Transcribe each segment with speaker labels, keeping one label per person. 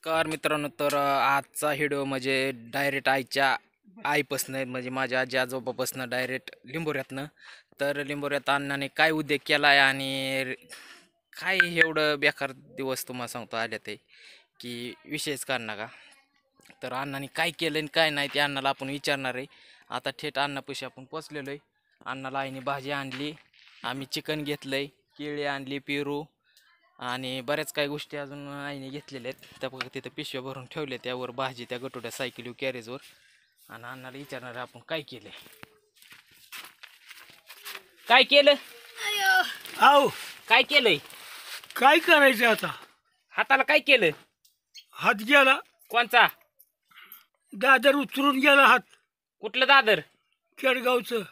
Speaker 1: नमस्कार मित्रांनो, तर आजचा व्हिडिओ म्हणजे डायरेक्ट आईपासनं म्हणजे माझ्या आजी आजोबापासनं डायरेक्ट लिंबोऱ्यातनं. तर लिंबोऱ्यात अण्णाने काय उद्योग केला आहे आणि काय एवढं बेकार दिवस तुम्हाला सांगतो आले ते की विषयच काढ का. तर अण्णाने काय केलं आणि काय नाही ते अण्णाला आपण विचारणार आहे. आता थेट अण्णापाशी आपण पोचलेलो आहे. अण्णाला आईने भाजी आणली, आम्ही चिकन घेतलंय, केळी आणली, पेरू आणि बऱ्याच काही गोष्टी अजून आईने घेतलेल्या आहेत. त्या बघा तिथं पिशव्या भरून ठेवले, त्यावर भाजी त्या गटोड्या सायकली कॅरेजवर. आणि अण्णाला विचारणार आपण काय केलंय, काय केलं,
Speaker 2: आहो
Speaker 1: काय केलंय,
Speaker 2: काय करायचं आता.
Speaker 1: हाताला काय केलं.
Speaker 2: हात गेला,
Speaker 1: कोणचा
Speaker 2: दादर उतरून गेला हात.
Speaker 1: कुठलं दादर
Speaker 2: केडगावचं.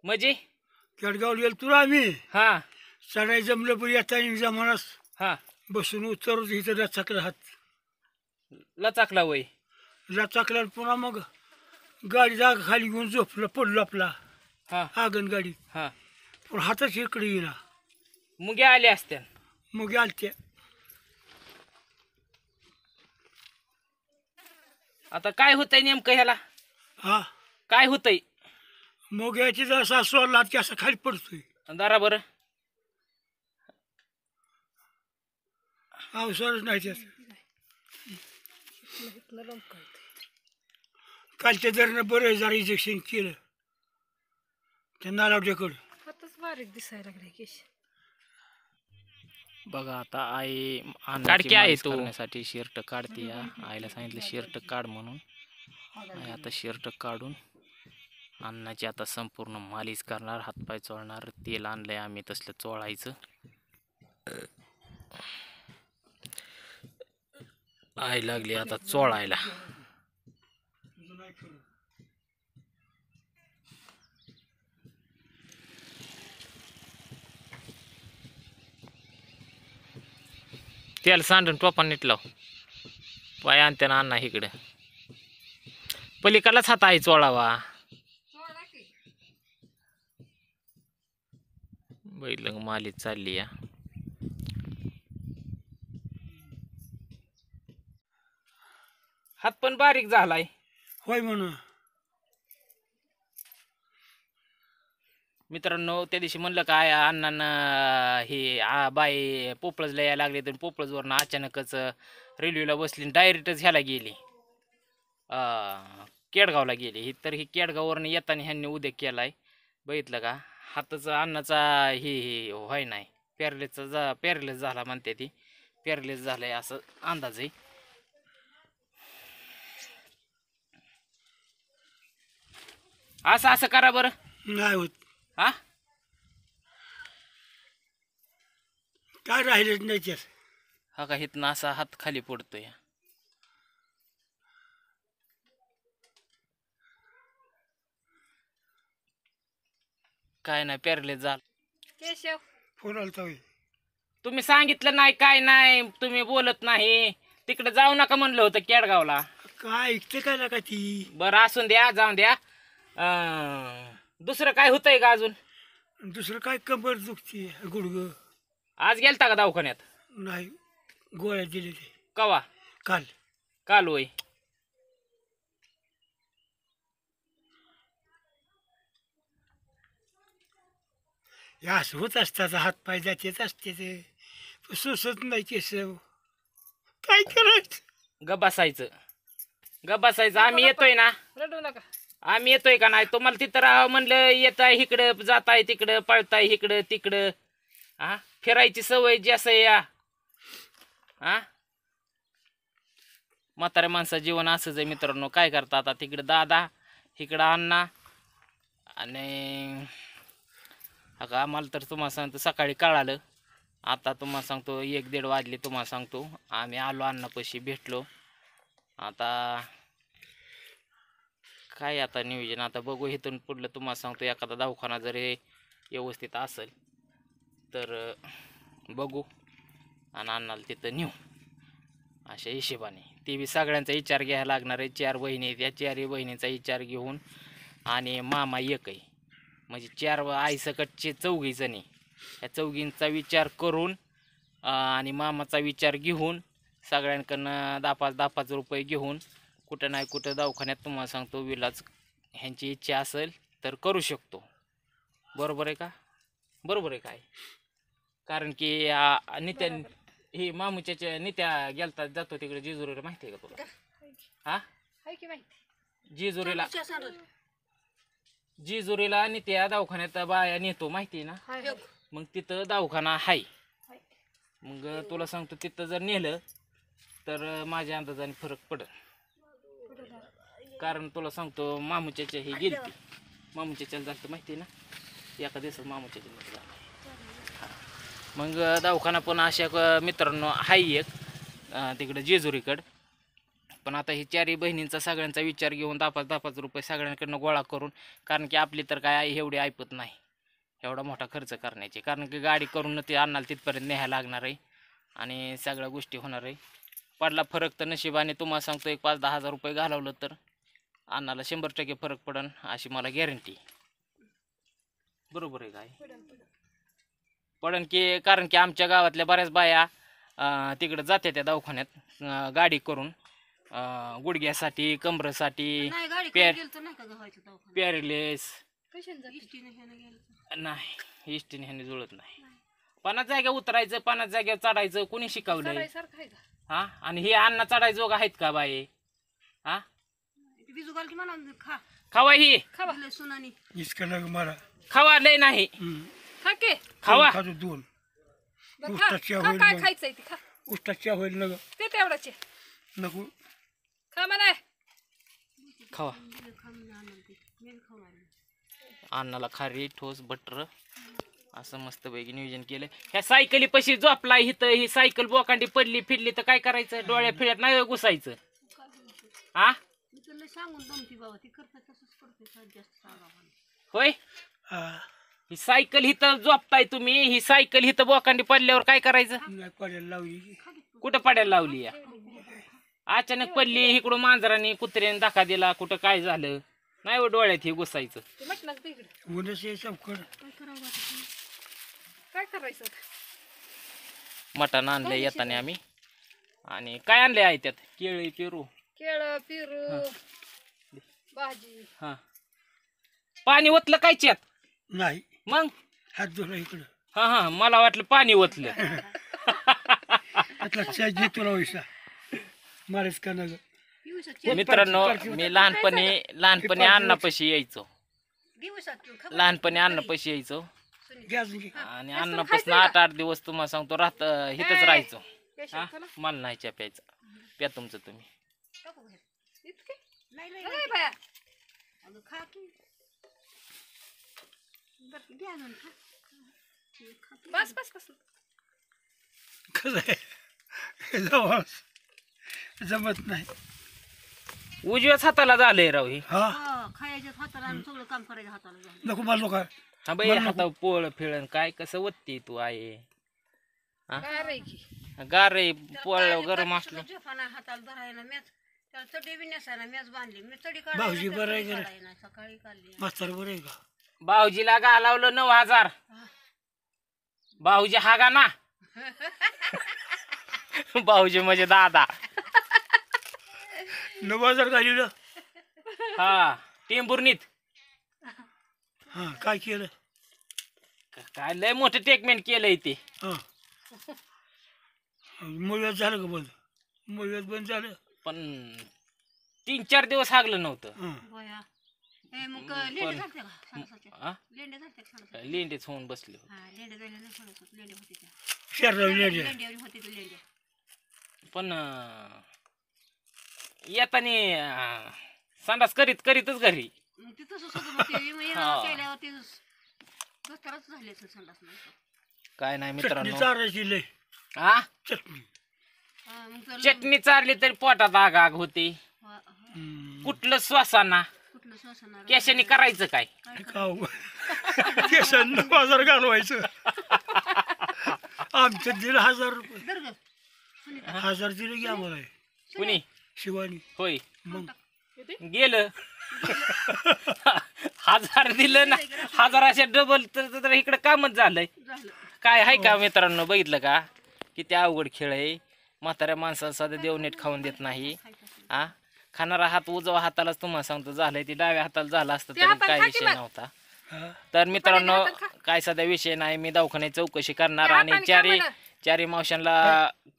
Speaker 1: म्हणजे
Speaker 2: केडगावला गेलो तुला आम्ही
Speaker 1: हा
Speaker 2: चढाई जमलं पण येता जमानास
Speaker 1: हा
Speaker 2: बसून उतरत इथं लचाकला हात.
Speaker 1: लचाकला वय.
Speaker 2: लचाकला पुन्हा मग गाडी जागा खाली घेऊन झोपला पडलो आपला
Speaker 1: हा
Speaker 2: आगन गाडी.
Speaker 1: हा
Speaker 2: पण हातच इकडे येईना.
Speaker 1: मुग्या आल्या असत्या.
Speaker 2: मग आलते.
Speaker 1: आता काय होतंय नेमकं ह्याला,
Speaker 2: हा
Speaker 1: काय होतंय.
Speaker 2: मग याची जरा सासू लात की असा खाली पडतोय.
Speaker 1: दारा बरं.
Speaker 2: अवसरच नाही त्याच. कालच्या दरनं बरं जरा इंजेक्शन केलं त्या नालावड्याकडं.
Speaker 3: आताच बारीक दिसायला लागले केश.
Speaker 1: बघा आता आई काढकी आहे तू करण्यासाठी शर्ट काढते. आईला सांगितलं शर्ट काढ म्हणून. आई आता शर्ट काढून अन्नाची आता संपूर्ण मालिश करणार, हातपाय चोळणार. तेल आणलंय आम्ही तसलं चोळायचं. आई लागली आता चोळायला. तेल सांडून टोपा नीट लाव. पाय आणते ना अण्णा इकडे. पलीकडलाच हात आई चोळावा. बैल मालिश चालली या. हात पण बारीक झालाय.
Speaker 2: होय म्हणून
Speaker 1: मित्रांनो, त्या दिवशी म्हणलं काय अण्णांना हे बाई पोपळजला यायला लागले, तर पोपळजवरनं अचानकच रेल्वेला बसली डायरेक्टच ह्याला गेली, केडगावला गेली. ही तर ही केडगाववरनं येताना ह्यांनी उद्योग केलाय बघितलं का. हाताचा अन्नाचा हे व्हाय नाही, पॅरलेस झाला म्हणते ती. पॅरलेस झालाय असं अंदाज आहे. असं असं करा बरं.
Speaker 2: नाही होत.
Speaker 1: हा
Speaker 2: काय राहिलेच नाही त्यात.
Speaker 1: हा का हिथनं असा हात खाली पडतोय. काय नाही, पॅरलेस झाला.
Speaker 3: केशव
Speaker 2: फोन आलता होय.
Speaker 1: तुम्ही सांगितलं नाही, काय नाही, तुम्ही बोलत नाही. तिकडे जाऊ नका म्हणलं होतं केडगावला.
Speaker 2: काय ऐकते काय ना का ती.
Speaker 1: बरं असून द्या, जाऊन द्या. दुसरं काय होतंय का अजून.
Speaker 2: दुसरं काय कंबर दुखती गुडघं.
Speaker 1: आज गेलता का दवाखान्यात.
Speaker 2: नाही गोळ्या दिले ते
Speaker 1: कवा.
Speaker 2: काल.
Speaker 1: काल होय.
Speaker 2: हे असं होत असतात हात पाय जातेच असते ते सुसत नाही केस. काय करायचं.
Speaker 1: गप बसायचं, गप बसायचं. आम्ही येतोय ना,
Speaker 3: रडू नका.
Speaker 1: आम्ही येतोय का नाही. तुम्हाला तिथं राहावं म्हणलं, येताय इकडं, जाताय तिकडं, पळताय इकडं तिकडं. हा फिरायची सवय जास्त या. हा म्हाताऱ्या माणसाचं जीवन असंच आहे मित्रांनो. काय करता आता. तिकडं दादा, इकडं अण्णा. आणि का आम्हाला तर तुम्हाला सांगतो सकाळी कळालं. आता तुम्हाला सांगतो 1-1:30 वाजले. तुम्हाला सांगतो आम्ही आलो अण्णापाशी, भेटलो. आता काय आता नियोजन आता बघू इथून पुढलं. तुम्हाला सांगतो एखादा दवाखाना जर व्यवस्थित असेल तर बघू आणि अण्णाला तिथं नेऊ अशा हिशेबाने. ते बी सगळ्यांचा विचार घ्यायला लागणार आहे. 4 बहिणी आहेत, या 4 बहिणींचा विचार घेऊन आणि मामा एक आहे, म्हणजे 4 आईसकटचे 4 जणी. या 4 विचार करून आणि मामाचा विचार घेऊन सगळ्यांकडनं 10-5 रुपये घेऊन कुठं नाही कुठं दवाखान्यात तुम्हाला सांगतो विलाज ह्यांची इच्छा असेल तर करू शकतो. बरोबर आहे का? बरोबर आहे काय? कारण की नित्या ही मामुच्याच्या नित्या गेलता जातो तिकडे जेजुरीला, माहिती आहे का तुला? हा,
Speaker 3: हाय की माहिती
Speaker 1: जेजुरीला नित्या दवाखान्यात बाया नेतो, माहिती आहे ना?
Speaker 3: हाय
Speaker 1: मग तिथं दवाखाना आहे. मग तुला सांगतो तिथं जर नेलं तर माझ्या अंदाजाने फरक पडेल. कारण तुला सांगतो मामुच्याच्या ही गेलती, मामुच्याच्या झालं माहिती आहे ना, एका दिवसात मामुच्याच्या झालं. मग दवाखाना पण अशा मित्रांनो आहे एक तिकडं जेजुरीकडं. पण आता ही चारही बहिणींचा सगळ्यांचा विचार घेऊन 10-5 रुपये सगळ्यांकडनं गोळा करून, कारण की आपली तर काय आई एवढी ऐपत नाही एवढा मोठा खर्च करण्याची, कारण की गाडी करून ते अन्नाला तिथपर्यंत न्यायला लागणार आहे आणि सगळ्या गोष्टी होणार आहे. पडला फरक तर नशिबाने तुम्हाला सांगतो एक 5-10 हजार रुपये घालवलं तर अन्नाला 100% फरक पडन अशी मला गॅरंटी. बरोबर आहे काय? पडन की, कारण की आमच्या गावातल्या बऱ्याच बाया तिकडं जात्या त्या दवाखान्यात गाडी करून गुडघ्यासाठी, कमरेसाठी, पॅरेलेस नाही, इष्टीने ह्याने जुळत नाही. 50 जाग्यावर उतरायचं, 50 जाग्यावर चढायचं, कोणी शिकवलंय? हा, आणि हे अन्न चढायचं जोग आहेत का बाई? हा, खावा ही
Speaker 2: मला
Speaker 1: खावा, लय नाही खावा.
Speaker 2: खातो 2
Speaker 3: काय खायचंय ते खा.
Speaker 2: उष्टाच्या होईल ना
Speaker 3: ते तेवढाचे
Speaker 2: नको.
Speaker 3: खा म्हणा.
Speaker 1: खावा. अन्नाला खारी ठोस बटर असं मस्तपैकी नियोजन केलं. ह्या सायकली पशी झोपला इथं, ही सायकल बोकांडी पडली फिरली तर काय करायचं? डोळ्या फिरत नाही घुसायचं. हा, होय. ही सायकल इथं झोपताय तुम्ही, ही सायकल इथं बोकांडी पडल्यावर काय करायचं?
Speaker 2: पडायला लावली.
Speaker 1: कुठं पडायला लावली या? अचानक पडली, इकडं मांजराने कुत्र्याने धक्का दिला, कुठं काय झालं नाही हो, डोळ्यात हे घुसायचं.
Speaker 3: काय करायचं?
Speaker 1: मटण आणलंय येताना आम्ही. आणि काय आणलंय आहे त्यात? केळी, पेरू,
Speaker 3: केळ, पेरू, भाजी.
Speaker 1: हा, पाणी ओतलं कायच्यात?
Speaker 2: नाही,
Speaker 1: मग
Speaker 2: हात धुला इकडं.
Speaker 1: हा हा, मला वाटलं पाणी ओतलं.
Speaker 2: तुला वैसा मारेच का ना.
Speaker 1: मित्रांनो, मी लहानपणी अन्नापाशी यायचो, लहानपणी अन्नापाशी यायचो आणि अन्नापासून 8 दिवस तुम्हाला सांगतो राहत इथंच राहायचो. हा, मला नाही च्या प्यायचा. प्या तुमचं तुम्ही.
Speaker 3: बस बस बस.
Speaker 2: कसं आहे जमत नाही.
Speaker 1: उजव्याच हाताला झालंय राव हे.
Speaker 2: हा,
Speaker 4: खायच्या हाताला आणि सगळं काम करायच्या हाताला झालं.
Speaker 2: नको मला लोक.
Speaker 1: हा बाई, हाता पोळ फिळण काय कसं वत्ती तू आहे?
Speaker 3: काय की
Speaker 1: गार रे, पोळ गरम असलं.
Speaker 4: झोपाना हाताला धरायला मॅच, त्याला चढी बी नेसायला मॅच बांधली. मी चढी
Speaker 2: भाऊजी बरं आहे का?
Speaker 4: काढायला सकाळी काढली.
Speaker 2: मास्तर बरं आहे का?
Speaker 1: भाऊजीला घालावलं 9000. भाऊजी हागा ना. भाऊजी म्हणजे दादा.
Speaker 2: 9000 घालीलं.
Speaker 1: हा, टेंभुर्णीत.
Speaker 2: हा, काय केलं?
Speaker 1: काय लय मोठं ट्रीटमेंट केलंय ते.
Speaker 2: हा, मुळव्यात झालं का बंद? मुळव्यात बंद झालं
Speaker 1: पण 3-4 दिवस हागलं नव्हतं.
Speaker 4: बया. हे मग लेंडे झालते का? साडेसातच्या.
Speaker 1: हा?
Speaker 4: लेंडे झालते का साडेसात?
Speaker 1: लेंडीच होऊन बसले.
Speaker 4: हा, लेंडे झाले साडेसात. लेंडे होते त्या.
Speaker 2: शरीराला लेंड्या.
Speaker 4: लेंड्यावर होते ते लेंडे.
Speaker 1: पण येताना संडास करीतच घरी.
Speaker 4: मग ते तसंच होतं. मग ते मग येणं केल्यावर ते दस्तरच झाले असेल संडास नाही.
Speaker 1: काय नाही
Speaker 2: चटणी
Speaker 1: मित्रांनो.
Speaker 2: चारायची लय.
Speaker 1: हा,
Speaker 2: चटणी.
Speaker 4: हा, मग तर
Speaker 1: चटणी चारली तरी पोटात आग होती. कुठलं श्वासाना
Speaker 4: कुठलं श्वासनार
Speaker 1: केशाने करायचं काय?
Speaker 2: खाऊ केसन 9000 घालवायचं. आमचं दिलं 1000 रुपये.
Speaker 4: दर ग.
Speaker 2: 1000 दिले की आम्हाला
Speaker 1: कुणी?
Speaker 2: शिवानी.
Speaker 1: होय,
Speaker 2: मग
Speaker 1: गेलं. 1000 दिलं ना, 1000 डबल तर इकडं कामच झालंय.
Speaker 4: झालं.
Speaker 1: काय आहे का मित्रांनो? बघितलं का किती अवघड खेळ आहे. म्हाताऱ्या माणसाला साधं देव नीट खाऊन देत नाही. आ खाणारा हात उजवा हातालाच तुम्हाला सांगतो झालंय, ती डाव्या हाताला झाला असतं
Speaker 3: त्या
Speaker 1: तरी
Speaker 3: हाताने
Speaker 1: काय
Speaker 3: खा
Speaker 1: विषय
Speaker 3: की मग.
Speaker 1: नव्हता.
Speaker 2: हा.
Speaker 1: तर मित्रांनो
Speaker 3: हाताने खा.
Speaker 1: काय सध्या विषय नाही, मी दवाखान्यात चौकशी करणार
Speaker 3: त्या
Speaker 1: आणि
Speaker 3: हाताने खा
Speaker 1: चारी
Speaker 3: म्हणा.
Speaker 1: चारी मावशांना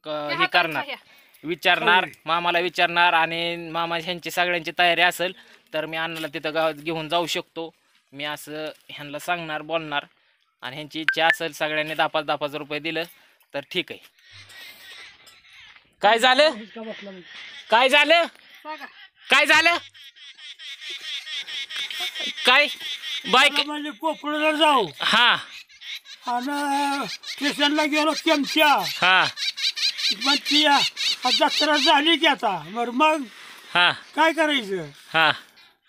Speaker 3: त्या
Speaker 1: हे
Speaker 3: हाताने
Speaker 1: करणार,
Speaker 3: खा ह्या.
Speaker 1: विचारणार,
Speaker 2: होय.
Speaker 1: मामाला विचारणार आणि मामा ह्यांची सगळ्यांची तयारी असेल तर मी अण्णाला तिथं गावात घेऊन जाऊ शकतो. मी असं ह्यांना सांगणार, बोलणार आणि ह्यांची इच्छा असेल सगळ्यांनी 10,000 रुपये दिलं तर ठीक आहे. काय झालं काय झालं
Speaker 3: सांगा.
Speaker 1: काय झालं काय बाईक
Speaker 2: मला म्हणजे कोपळला जाऊ
Speaker 1: हा
Speaker 2: आणि स्टेशनला गेलो चमच्या
Speaker 1: हा
Speaker 2: मग ती जत्रा झाली की आता मग
Speaker 1: हा
Speaker 2: काय करायचं
Speaker 1: हा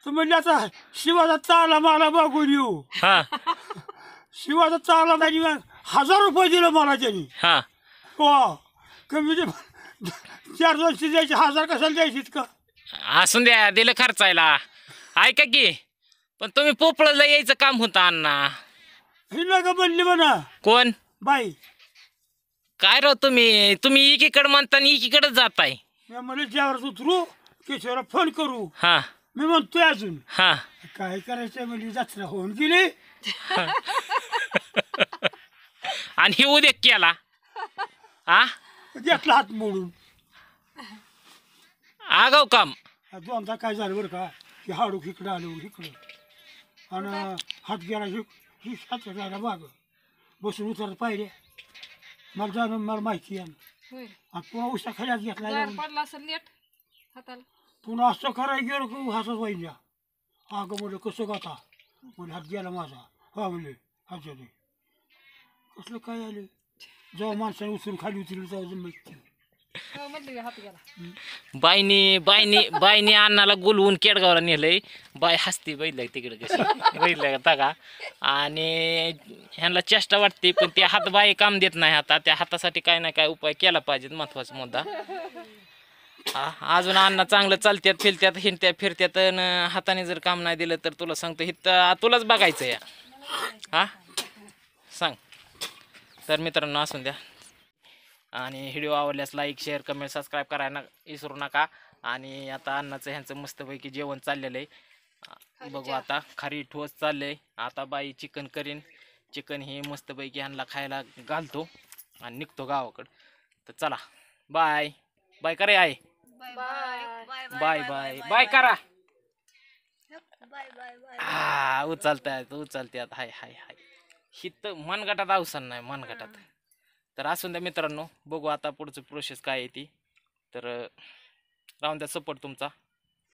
Speaker 2: तर म्हणजे आता शिवाचा चाला मला बघून येऊ.
Speaker 1: हा
Speaker 2: शिवाचा चाला नाही मग 1,000 रुपये दिलं मला त्यांनी.
Speaker 1: हा
Speaker 2: हो कमी 400 द्यायचे 1,000 कशाला द्यायचे का.
Speaker 1: असून द्या, दिलं खर्चायला. ऐका की पण तुम्ही पोपळला यायचं काम होतं अण्णा.
Speaker 2: ही नका म्हणली म्हणा
Speaker 1: कोण
Speaker 2: बाई.
Speaker 1: काय राव तुम्ही तुम्ही एकीकडे म्हणता आणि एकीकडे जाताय.
Speaker 2: मी म्हणलं ज्यावर उतरू केशवला फोन करू.
Speaker 1: हा
Speaker 2: मी म्हणतोय अजून
Speaker 1: हा
Speaker 2: काय करायचं म्हणजे जत्रा होऊन गेली.
Speaker 1: आणि हे उद्या केला हा
Speaker 2: घेतला हात मोडून.
Speaker 1: आगाव काम.
Speaker 2: दोनदा काय झालं बरं का की हाडूक इकडं आलं इकडं आणि हात गेला ही हात जायला माग बसून उतरत पाहिजे. मला जाणं मला माहिती आहे.
Speaker 3: होय.
Speaker 2: आणि पुन्हा उशा खाल्यात घेतला
Speaker 3: गार पडला असेल लेट हाताला.
Speaker 2: पुन्हा असं करायला गेलं की हातच वाहिल्या. अगं म्हणलं कसं गाता म्हणजे हात गेला माझा. हा म्हणले हात झाले कसलं काय आलं जेव्हा माणसाने उचलून खाली उचललं तेव्हा जमलं.
Speaker 3: हो, म्हणली का हात गेला.
Speaker 1: बाईनी अण्णाला गुलवून केडगावला नेलंय. बाई हसती बैल तिकडे कशी बैल का आणि ह्यांना चेष्टा वाटते पण ते हात बाई काम देत नाही. आता त्या हातासाठी काय ना काय उपाय केला पाहिजे, महत्वाचा मुद्दा. अजून अण्णा चांगलं चालत्यात फिरत्यात हिंडत्यात फिरत्यात आणि हाताने जर काम नाही दिलं तर तुला सांगतो हिथं तुलाच बघायचं या. हा सांग. तर मित्रांनो असून द्या आणि व्हिडिओ आवडल्यास लाईक शेअर कमेंट सबस्क्राईब करायला विसरू नका. आणि आता अण्णाचं ह्यांचं मस्तपैकी जेवण चाललेलं आहे. बघू आता खारी ठोस चाललंय. आता बाई चिकन करीन. चिकन हे मस्तपैकी ह्यांना खायला घालतो आणि निघतो गावाकडं. तर चला बाय बाय करे आहे. बाय बाय बाय करा.
Speaker 4: Bye bye bye.
Speaker 1: हा उचलत्यात हाय हाय हाय. हित मनगटात अवसान नाही मनगटात. तर असून द्या मित्रांनो, बघू आता पुढचं प्रोसेस काय आहे ती. तर राहून द्या सपोर्ट तुमचा.